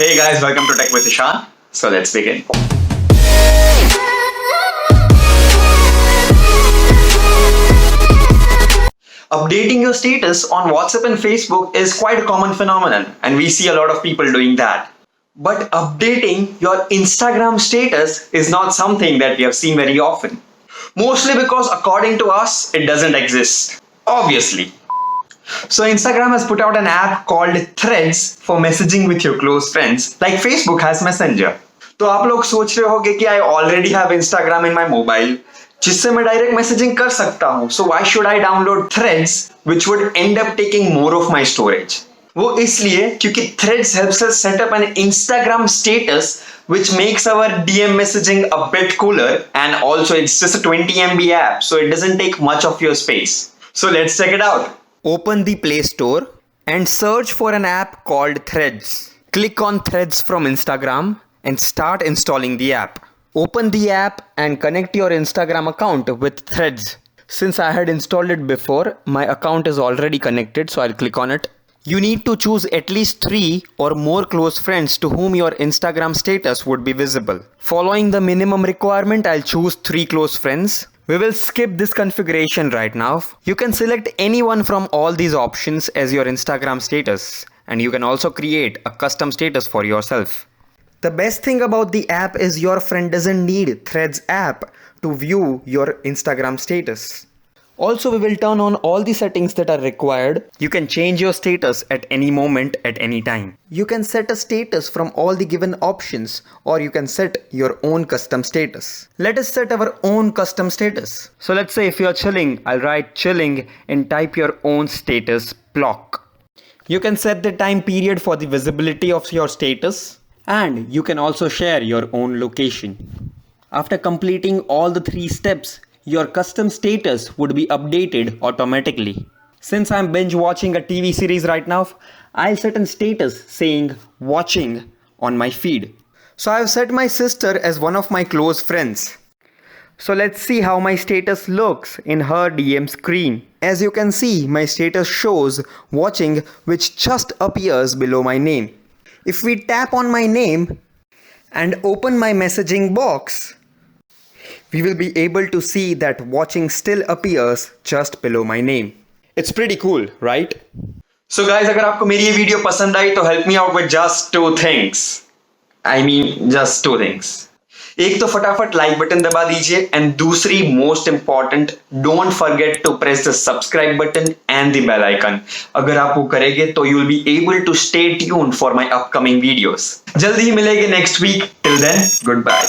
Hey guys, welcome to Tech with Ishan. So let's begin. Updating your status on WhatsApp and Facebook is quite a common phenomenon, and we see a lot of people doing that. But updating your Instagram status is not something that we have seen very often. Mostly because, according to us, it doesn't exist. Obviously. So Instagram has put out an app called Threads for messaging with your close friends, like Facebook has Messenger. तो आप लोग सोच रहे होगे कि I already have Instagram in my mobile, जिससे मैं direct messaging कर सकता हूँ. So why should I download Threads, which would end up taking more of my storage? वो इसलिए क्योंकि Threads helps us set up an Instagram status which makes our DM messaging a bit cooler, and also it's just a 20 MB app, so it doesn't take much of your space. So let's check it out. Open the Play Store and search for an app called Threads. Click on Threads from Instagram and start installing the app. Open the app and connect your Instagram account with Threads. Since I had installed it before, my account is already connected, so I'll click on it. You need to choose at least 3 or more close friends to whom your Instagram status would be visible. Following the minimum requirement, I'll choose 3 close friends. We will skip this configuration right now. You can select anyone from all these options as your Instagram status, and you can also create a custom status for yourself. The best thing about the app is your friend doesn't need Threads app to view your Instagram status. Also, we will turn on all the settings that are required. You can change your status at any moment, at any time. You can set a status from all the given options, or you can set your own custom status. Let us set our own custom status. So let's say if you're chilling, I'll write chilling and type your own status block. You can set the time period for the visibility of your status, and you can also share your own location. After completing all the 3 steps, your custom status would be updated automatically. Since I'm binge watching a TV series right now, I'll set a status saying watching on my feed. So I've set my sister as one of my close friends. So let's see how my status looks in her DM screen. As you can see, my status shows watching, which just appears below my name. If we tap on my name and open my messaging box, we will be able to see that watching still appears just below my name. It's pretty cool, right? So guys, अगर आपको मेरी ये video पसंद आई तो help me out with just 2 things. I mean just 2 things. एक तो फटाफट like button दबा दीजिए, एंड दूसरी most important, don't forget to press the subscribe button and the bell icon. अगर आप वो करेंगे तो you will be able to stay tuned for my upcoming videos. जल्दी ही मिलेंगे next week. Till then, good bye.